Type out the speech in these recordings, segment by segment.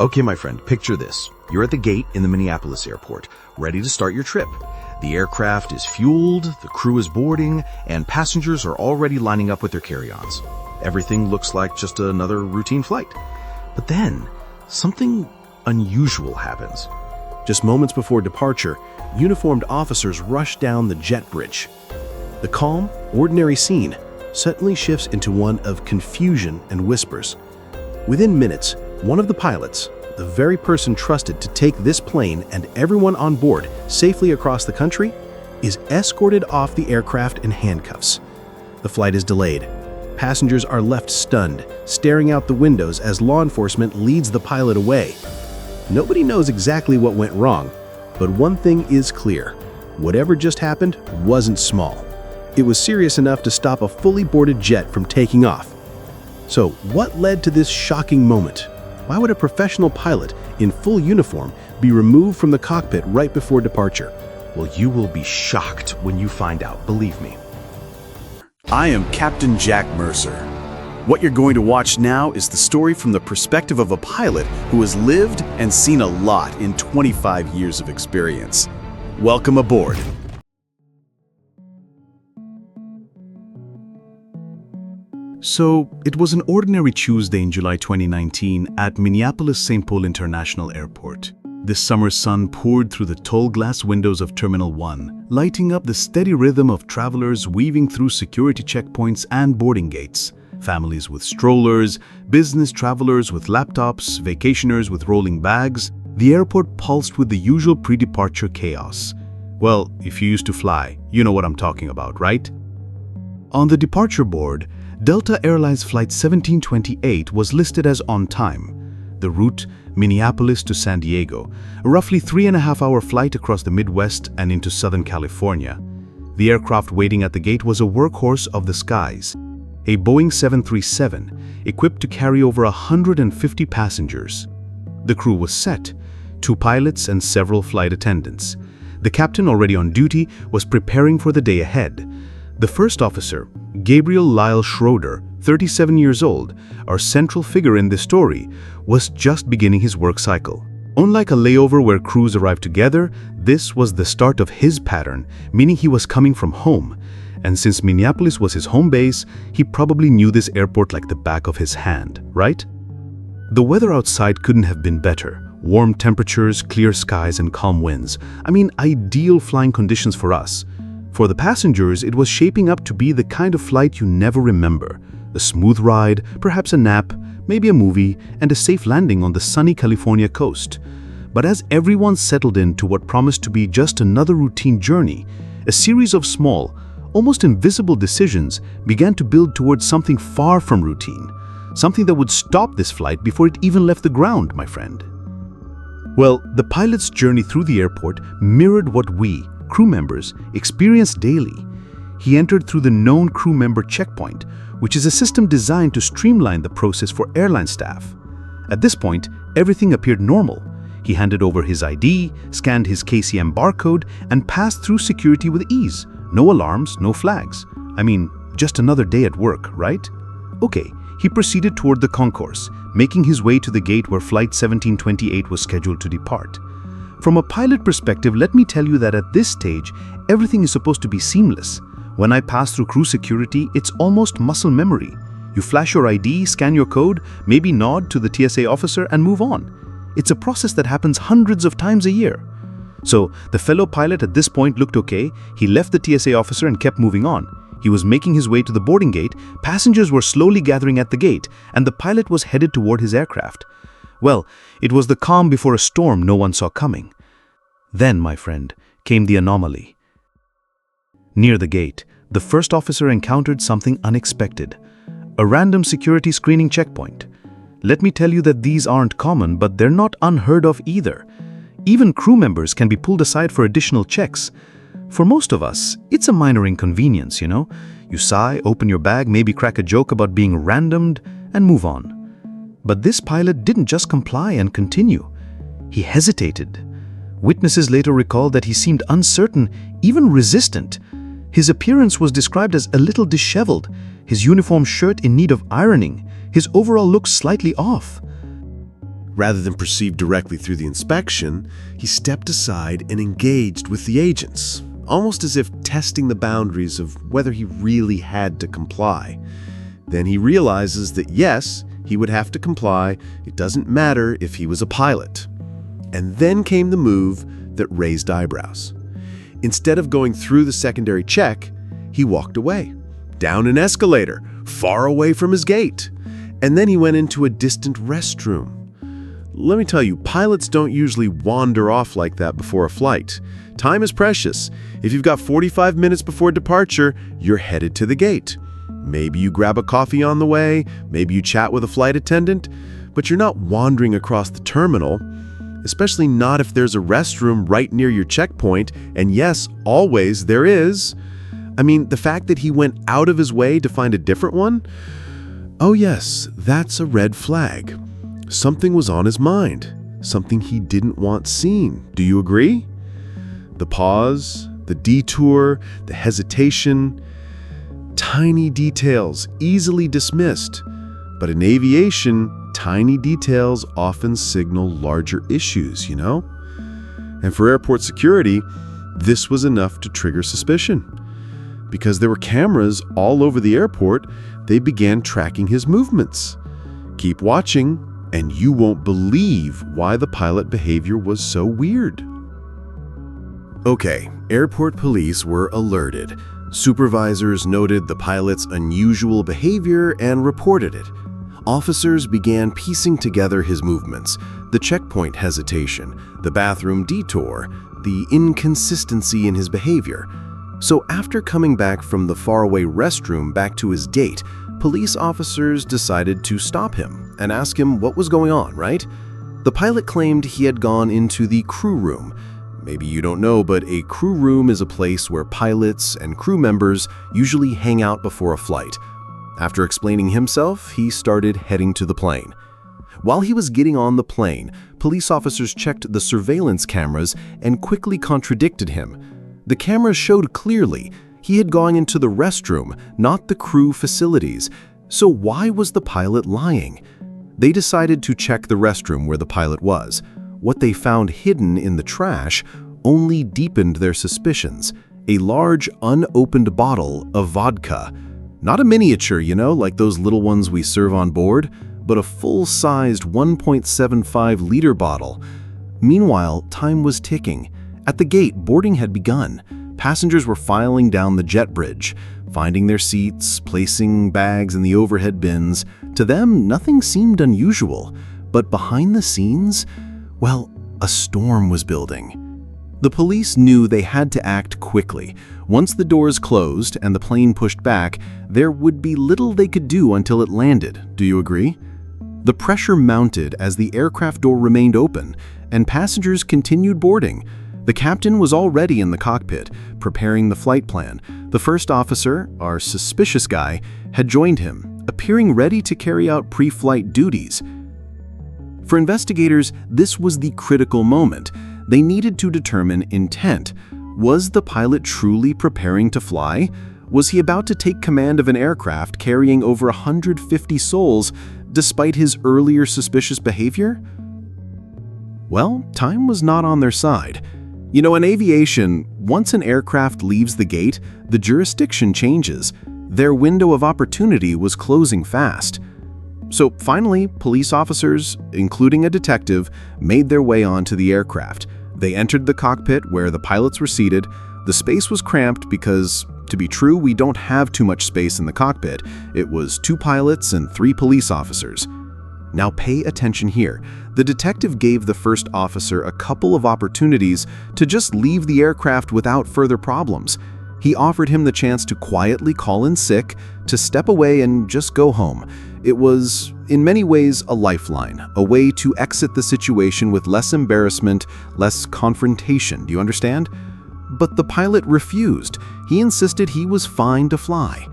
Okay, my friend, picture this. You're at the gate in the Minneapolis airport, ready to start your trip. The aircraft is fueled, the crew is boarding, and passengers are already lining up with their carry-ons. Everything looks like just another routine flight. But then, something unusual happens. Just moments before departure, uniformed officers rush down the jet bridge. The calm, ordinary scene suddenly shifts into one of confusion and whispers. Within minutes, one of the pilots, the very person trusted to take this plane and everyone on board safely across the country, is escorted off the aircraft in handcuffs. The flight is delayed. Passengers are left stunned, staring out the windows as law enforcement leads the pilot away. Nobody knows exactly what went wrong, but one thing is clear. Whatever just happened wasn't small. It was serious enough to stop a fully boarded jet from taking off. So, what led to this shocking moment? Why would a professional pilot in full uniform be removed from the cockpit right before departure? Well, you will be shocked when you find out, believe me. I am Captain Jack Mercer. What you're going to watch now is the story from the perspective of a pilot who has lived and seen a lot in 25 years of experience. Welcome aboard. So, it was an ordinary Tuesday in July 2019 at Minneapolis-St. Paul International Airport. The summer sun poured through the tall glass windows of Terminal 1, lighting up the steady rhythm of travelers weaving through security checkpoints and boarding gates. Families with strollers, business travelers with laptops, vacationers with rolling bags. The airport pulsed with the usual pre-departure chaos. Well, if you used to fly, you know what I'm talking about, right? On the departure board, Delta Airlines Flight 1728 was listed as on time. The route, Minneapolis to San Diego, a roughly 3.5-hour flight across the Midwest and into Southern California. The aircraft waiting at the gate was a workhorse of the skies, a Boeing 737 equipped to carry over 150 passengers. The crew was set, 2 pilots and several flight attendants. The captain, already on duty, was preparing for the day ahead. The first officer, Gabriel Lyle Schroeder, 37 years old, our central figure in this story, was just beginning his work cycle. Unlike a layover where crews arrive together, this was the start of his pattern, meaning he was coming from home. And since Minneapolis was his home base, he probably knew this airport like the back of his hand, right? The weather outside couldn't have been better. Warm temperatures, clear skies, and calm winds. I mean, ideal flying conditions for us. For the passengers, it was shaping up to be the kind of flight you never remember. A smooth ride, perhaps a nap, maybe a movie, and a safe landing on the sunny California coast. But as everyone settled into what promised to be just another routine journey, a series of small, almost invisible decisions began to build towards something far from routine. Something that would stop this flight before it even left the ground, my friend. Well, the pilot's journey through the airport mirrored what we, crew members, experience daily. He entered through the known crew member checkpoint, which is a system designed to streamline the process for airline staff. At this point, everything appeared normal. He handed over his ID, scanned his KCM barcode, and passed through security with ease. No alarms, no flags. I mean, just another day at work, right? Okay, he proceeded toward the concourse, making his way to the gate where Flight 1728 was scheduled to depart. From a pilot perspective, let me tell you that at this stage, everything is supposed to be seamless. When I pass through crew security, it's almost muscle memory. You flash your ID, scan your code, maybe nod to the TSA officer and move on. It's a process that happens hundreds of times a year. So, the fellow pilot at this point looked okay. He left the TSA officer and kept moving on. He was making his way to the boarding gate, passengers were slowly gathering at the gate, and the pilot was headed toward his aircraft. Well, it was the calm before a storm no one saw coming. Then, my friend, came the anomaly. Near the gate, the first officer encountered something unexpected. A random security screening checkpoint. Let me tell you that these aren't common, but they're not unheard of either. Even crew members can be pulled aside for additional checks. For most of us, it's a minor inconvenience, you know? You sigh, open your bag, maybe crack a joke about being randomed, and move on. But this pilot didn't just comply and continue. He hesitated. Witnesses later recalled that he seemed uncertain, even resistant. His appearance was described as a little disheveled, his uniform shirt in need of ironing, his overall look slightly off. Rather than proceed directly through the inspection, he stepped aside and engaged with the agents, almost as if testing the boundaries of whether he really had to comply. Then he realizes that yes, he would have to comply. It doesn't matter if he was a pilot. And then came the move that raised eyebrows. Instead of going through the secondary check, he walked away, down an escalator, far away from his gate. And then he went into a distant restroom. Let me tell you, pilots don't usually wander off like that before a flight. Time is precious. If you've got 45 minutes before departure, you're headed to the gate. Maybe you grab a coffee on the way, maybe you chat with a flight attendant, but you're not wandering across the terminal, especially not if there's a restroom right near your checkpoint, and yes, always there is. I mean, the fact that he went out of his way to find a different one? Oh yes, that's a red flag. Something was on his mind, something he didn't want seen. Do you agree? The pause, the detour, the hesitation, tiny details easily dismissed. But in aviation, tiny details often signal larger issues, you know? And for airport security, this was enough to trigger suspicion. Because there were cameras all over the airport, they began tracking his movements. Keep watching, and you won't believe why the pilot behavior was so weird. Okay, airport police were alerted. Supervisors noted the pilot's unusual behavior and reported it. Officers began piecing together his movements, the checkpoint hesitation, the bathroom detour, the inconsistency in his behavior. So after coming back from the faraway restroom back to his gate, police officers decided to stop him and ask him what was going on, right? The pilot claimed he had gone into the crew room. Maybe you don't know, but a crew room is a place where pilots and crew members usually hang out before a flight. After explaining himself, he started heading to the plane. While he was getting on the plane, police officers checked the surveillance cameras and quickly contradicted him. The cameras showed clearly he had gone into the restroom, not the crew facilities. So why was the pilot lying? They decided to check the restroom where the pilot was. What they found hidden in the trash only deepened their suspicions. A large, unopened bottle of vodka. Not a miniature, you know, like those little ones we serve on board, but a full-sized 1.75-liter bottle. Meanwhile, time was ticking. At the gate, boarding had begun. Passengers were filing down the jet bridge, finding their seats, placing bags in the overhead bins. To them, nothing seemed unusual. But behind the scenes, well, a storm was building. The police knew they had to act quickly. Once the doors closed and the plane pushed back, there would be little they could do until it landed. Do you agree? The pressure mounted as the aircraft door remained open, and passengers continued boarding. The captain was already in the cockpit, preparing the flight plan. The first officer, our suspicious guy, had joined him, appearing ready to carry out pre-flight duties. For investigators, this was the critical moment. They needed to determine intent. Was the pilot truly preparing to fly? Was he about to take command of an aircraft carrying over 150 souls, despite his earlier suspicious behavior? Well, time was not on their side. You know, in aviation, once an aircraft leaves the gate, the jurisdiction changes. Their window of opportunity was closing fast. So finally, police officers, including a detective, made their way onto the aircraft. They entered the cockpit where the pilots were seated. The space was cramped because, to be true, we don't have too much space in the cockpit. It was 2 pilots and 3 police officers. Now pay attention here. The detective gave the first officer a couple of opportunities to just leave the aircraft without further problems. He offered him the chance to quietly call in sick, to step away and just go home. It was, in many ways, a lifeline, a way to exit the situation with less embarrassment, less confrontation. Do you understand? But the pilot refused. He insisted he was fine to fly.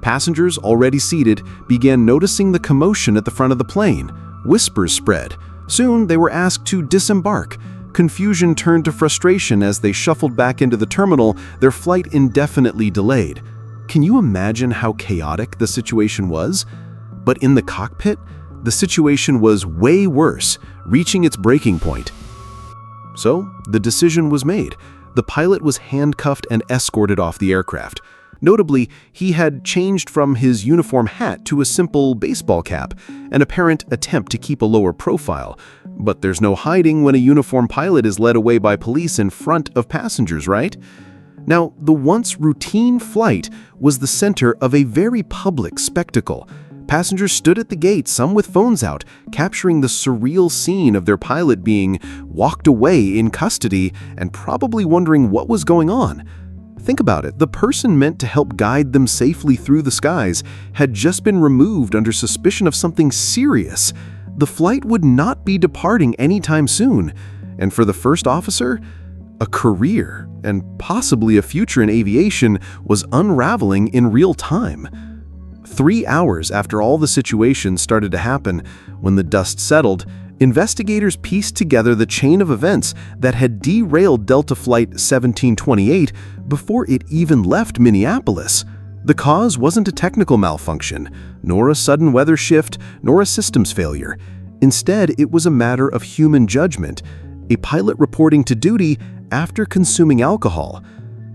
Passengers, already seated, began noticing the commotion at the front of the plane. Whispers spread. Soon, they were asked to disembark. Confusion turned to frustration as they shuffled back into the terminal, their flight indefinitely delayed. Can you imagine how chaotic the situation was? But in the cockpit, the situation was way worse. reaching its breaking point. So, the decision was made. The pilot was handcuffed and escorted off the aircraft. Notably, he had changed from his uniform hat to a simple baseball cap, an apparent attempt to keep a lower profile. But there's no hiding when a uniformed pilot is led away by police in front of passengers, right? Now, the once routine flight was the center of a very public spectacle. Passengers stood at the gate, some with phones out, capturing the surreal scene of their pilot being walked away in custody and probably wondering what was going on. Think about it, the person meant to help guide them safely through the skies had just been removed under suspicion of something serious. The flight would not be departing anytime soon, and for the first officer, a career and possibly a future in aviation was unraveling in real time. 3 hours after all the situation started to happen, when the dust settled, investigators pieced together the chain of events that had derailed Delta Flight 1728 before it even left Minneapolis. The cause wasn't a technical malfunction, nor a sudden weather shift, nor a systems failure. Instead, it was a matter of human judgment, a pilot reporting to duty after consuming alcohol.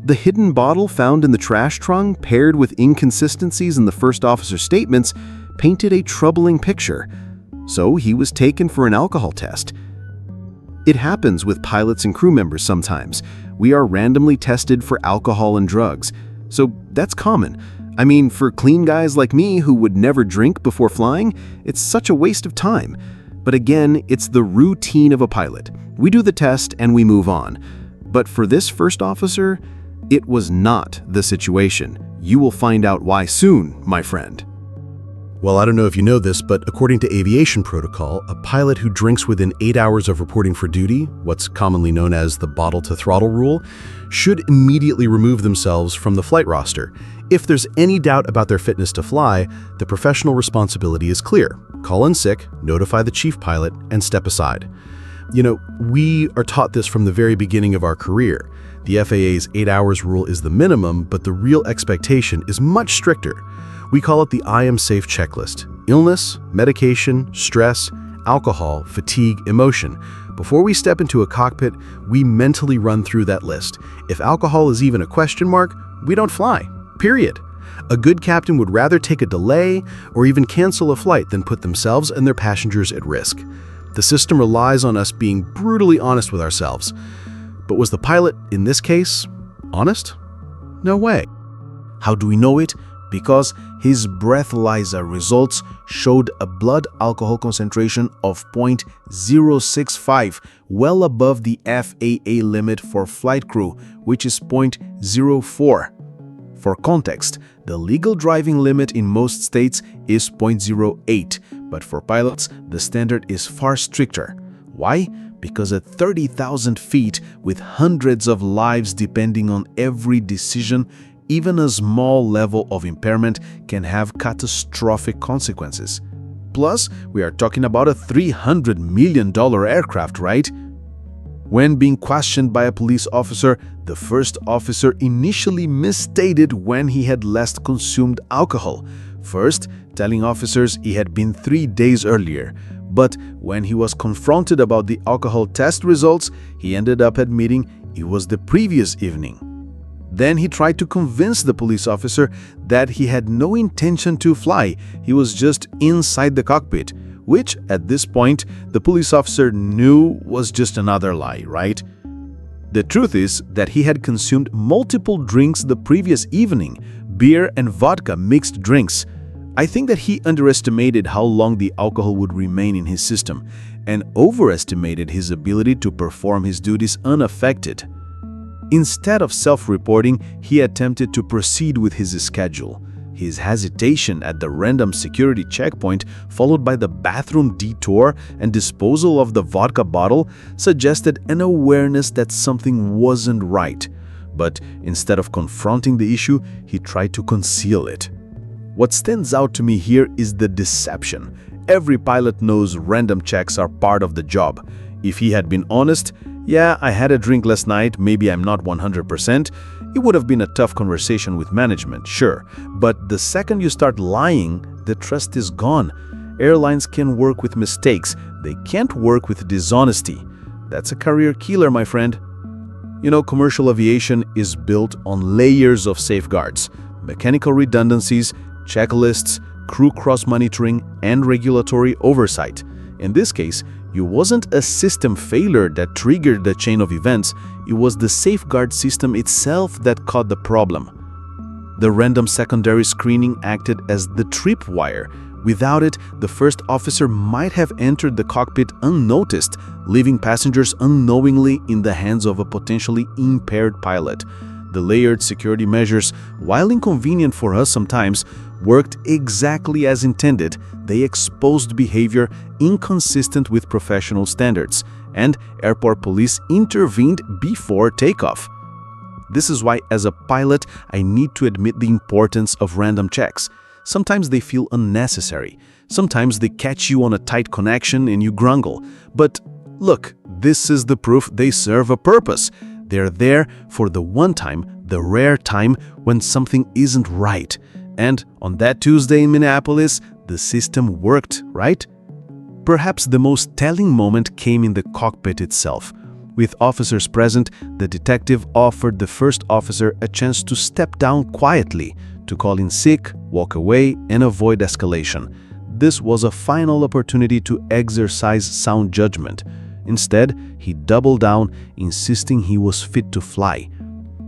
The hidden bottle found in the trash trunk, paired with inconsistencies in the first officer's statements, painted a troubling picture. So he was taken for an alcohol test. It happens with pilots and crew members sometimes. We are randomly tested for alcohol and drugs. So that's common. I mean, for clean guys like me who would never drink before flying, it's such a waste of time. But again, it's the routine of a pilot. We do the test and we move on. But for this first officer, it was not the situation. You will find out why soon, my friend. Well, I don't know if you know this, but according to aviation protocol, a pilot who drinks within 8 hours of reporting for duty, what's commonly known as the bottle-to-throttle rule, should immediately remove themselves from the flight roster. If there's any doubt about their fitness to fly, the professional responsibility is clear. Call in sick, notify the chief pilot, and step aside. You know, we are taught this from the very beginning of our career. The FAA's 8 hours rule is the minimum, but the real expectation is much stricter. We call it the I am safe checklist. Illness, medication, stress, alcohol, fatigue, emotion. Before we step into a cockpit, we mentally run through that list. If alcohol is even a question mark, we don't fly. Period. A good captain would rather take a delay or even cancel a flight than put themselves and their passengers at risk. The system relies on us being brutally honest with ourselves. But was the pilot, in this case, honest? No way. How do we know it? Because his breathalyzer results showed a blood alcohol concentration of 0.065, well above the FAA limit for flight crew, which is 0.04. For context, the legal driving limit in most states is 0.08, but for pilots, the standard is far stricter. Why? Because at 30,000 feet, with hundreds of lives depending on every decision, even a small level of impairment can have catastrophic consequences. Plus, we are talking about a $300 million aircraft, right? When being questioned by a police officer, the first officer initially misstated when he had last consumed alcohol. First, telling officers he had been 3 days earlier. But when he was confronted about the alcohol test results, he ended up admitting it was the previous evening. Then he tried to convince the police officer that he had no intention to fly, he was just inside the cockpit, which, at this point, the police officer knew was just another lie, right? The truth is that he had consumed multiple drinks the previous evening, beer and vodka mixed drinks. I think that he underestimated how long the alcohol would remain in his system and overestimated his ability to perform his duties unaffected. Instead of self-reporting, he attempted to proceed with his schedule. His hesitation at the random security checkpoint, followed by the bathroom detour and disposal of the vodka bottle, suggested an awareness that something wasn't right. But instead of confronting the issue, he tried to conceal it. What stands out to me here is the deception. Every pilot knows random checks are part of the job. If he had been honest, yeah, I had a drink last night, maybe I'm not 100%, it would have been a tough conversation with management, sure. But the second you start lying, the trust is gone. Airlines can work with mistakes, they can't work with dishonesty. That's a career killer, my friend. You know, commercial aviation is built on layers of safeguards, mechanical redundancies, checklists, crew cross-monitoring, and regulatory oversight. In this case, it wasn't a system failure that triggered the chain of events, it was the safeguard system itself that caught the problem. The random secondary screening acted as the tripwire. Without it, the first officer might have entered the cockpit unnoticed, leaving passengers unknowingly in the hands of a potentially impaired pilot. The layered security measures, while inconvenient for us sometimes, worked exactly as intended. They exposed behavior inconsistent with professional standards, and airport police intervened before takeoff. This is why, as a pilot, I need to admit the importance of random checks. Sometimes they feel unnecessary. Sometimes they catch you on a tight connection and you grumble. But look, this is the proof they serve a purpose. They're there for the one time, the rare time when something isn't right. And on that Tuesday in Minneapolis, the system worked, right? Perhaps the most telling moment came in the cockpit itself. With officers present, the detective offered the first officer a chance to step down quietly, to call in sick, walk away, and avoid escalation. This was a final opportunity to exercise sound judgment. Instead, he doubled down, insisting he was fit to fly.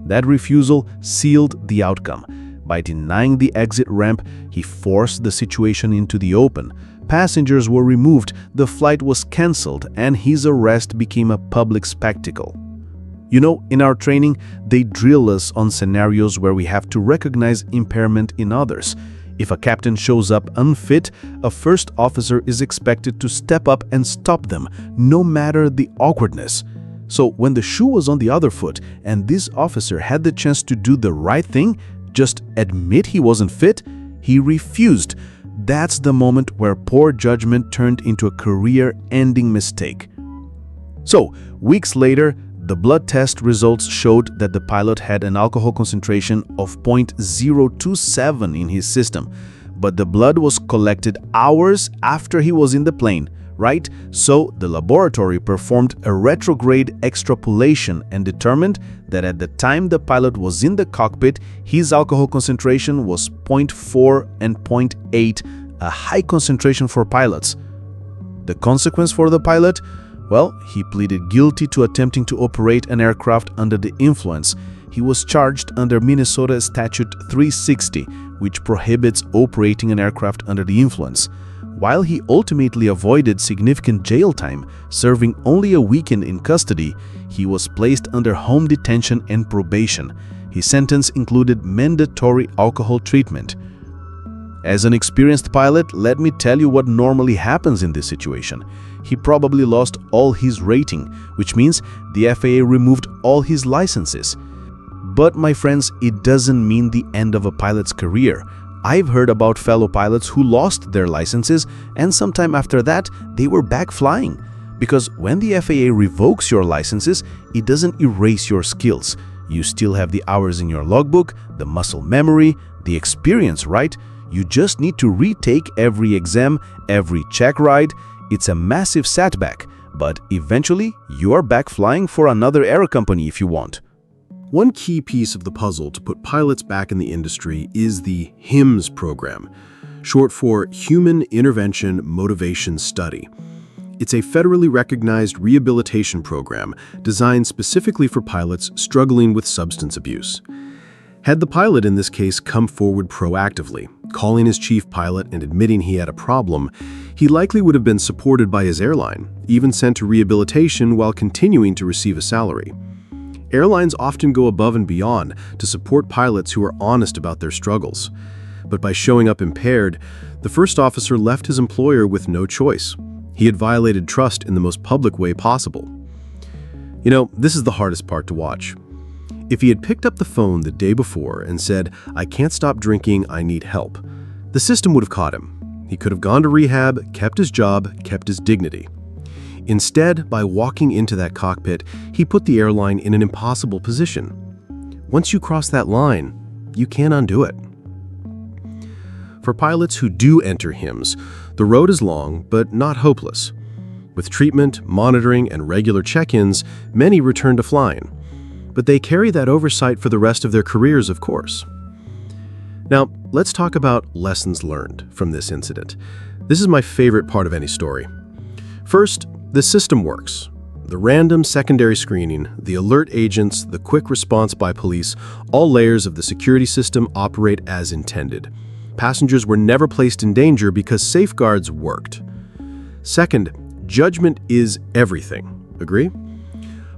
That refusal sealed the outcome. By denying the exit ramp, he forced the situation into the open. Passengers were removed, the flight was cancelled, and his arrest became a public spectacle. You know, in our training, they drill us on scenarios where we have to recognize impairment in others. If a captain shows up unfit, a first officer is expected to step up and stop them, no matter the awkwardness. So when the shoe was on the other foot and this officer had the chance to do the right thing, just admit he wasn't fit, he refused. That's the moment where poor judgment turned into a career-ending mistake. So, weeks later, the blood test results showed that the pilot had an alcohol concentration of 0.027 in his system, but the blood was collected hours after he was in the plane, right? So the laboratory performed a retrograde extrapolation and determined that at the time the pilot was in the cockpit, his alcohol concentration was 0.4 and 0.8, a high concentration for pilots. The consequence for the pilot? Well, he pleaded guilty to attempting to operate an aircraft under the influence. He was charged under Minnesota Statute 360, which prohibits operating an aircraft under the influence. While he ultimately avoided significant jail time, serving only a weekend in custody, he was placed under home detention and probation. His sentence included mandatory alcohol treatment. As an experienced pilot, let me tell you what normally happens in this situation. He probably lost all his rating, which means the FAA removed all his licenses. But my friends, it doesn't mean the end of a pilot's career. I've heard about fellow pilots who lost their licenses and sometime after that, they were back flying. Because when the FAA revokes your licenses, it doesn't erase your skills. You still have the hours in your logbook, the muscle memory, the experience, right? You just need to retake every exam, every check ride. It's a massive setback, but eventually you are back flying for another air company if you want. One key piece of the puzzle to put pilots back in the industry is the HIMSS program, short for Human Intervention Motivation Study. It's a federally recognized rehabilitation program designed specifically for pilots struggling with substance abuse. Had the pilot in this case come forward proactively, calling his chief pilot and admitting he had a problem, he likely would have been supported by his airline, even sent to rehabilitation while continuing to receive a salary. Airlines often go above and beyond to support pilots who are honest about their struggles. But by showing up impaired, the first officer left his employer with no choice. He had violated trust in the most public way possible. You know, this is the hardest part to watch. If he had picked up the phone the day before and said, "I can't stop drinking, I need help," the system would have caught him. He could have gone to rehab, kept his job, kept his dignity. Instead, by walking into that cockpit, he put the airline in an impossible position. Once you cross that line, you can't undo it. For pilots who do enter HIMSS, the road is long, but not hopeless. With treatment, monitoring, and regular check-ins, many return to flying. But they carry that oversight for the rest of their careers, of course. Now, let's talk about lessons learned from this incident. This is my favorite part of any story. First, the system works. The random secondary screening, the alert agents, the quick response by police, all layers of the security system operate as intended. Passengers were never placed in danger because safeguards worked. Second, judgment is everything. Agree?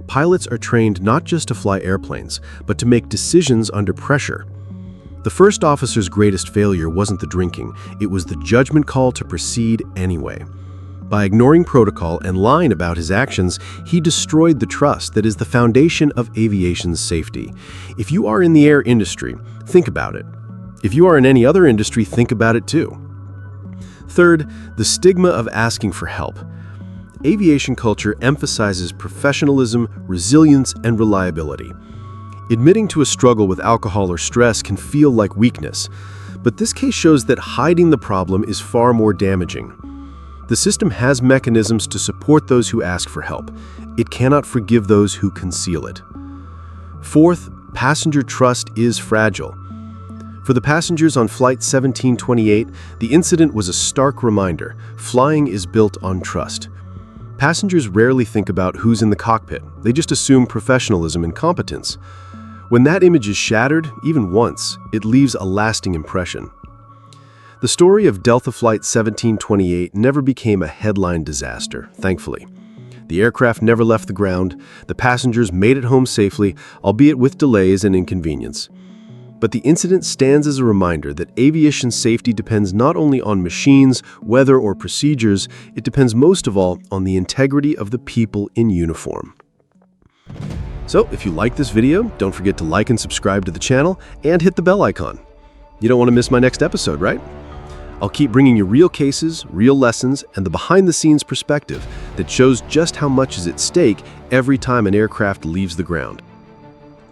Pilots are trained not just to fly airplanes, but to make decisions under pressure. The first officer's greatest failure wasn't the drinking, it was the judgment call to proceed anyway. By ignoring protocol and lying about his actions, he destroyed the trust that is the foundation of aviation's safety. If you are in the air industry, think about it. If you are in any other industry, think about it too. Third, the stigma of asking for help. Aviation culture emphasizes professionalism, resilience, and reliability. Admitting to a struggle with alcohol or stress can feel like weakness, but this case shows that hiding the problem is far more damaging. The system has mechanisms to support those who ask for help. It cannot forgive those who conceal it. Fourth, passenger trust is fragile. For the passengers on Flight 1728, the incident was a stark reminder. Flying is built on trust. Passengers rarely think about who's in the cockpit. They just assume professionalism and competence. When that image is shattered, even once, it leaves a lasting impression. The story of Delta Flight 1728 never became a headline disaster, thankfully. The aircraft never left the ground, the passengers made it home safely, albeit with delays and inconvenience. But the incident stands as a reminder that aviation safety depends not only on machines, weather, or procedures, it depends most of all on the integrity of the people in uniform. So, if you like this video, don't forget to like and subscribe to the channel and hit the bell icon. You don't want to miss my next episode, right? I'll keep bringing you real cases, real lessons, and the behind-the-scenes perspective that shows just how much is at stake every time an aircraft leaves the ground.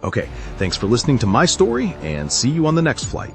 Okay, thanks for listening to my story, and see you on the next flight.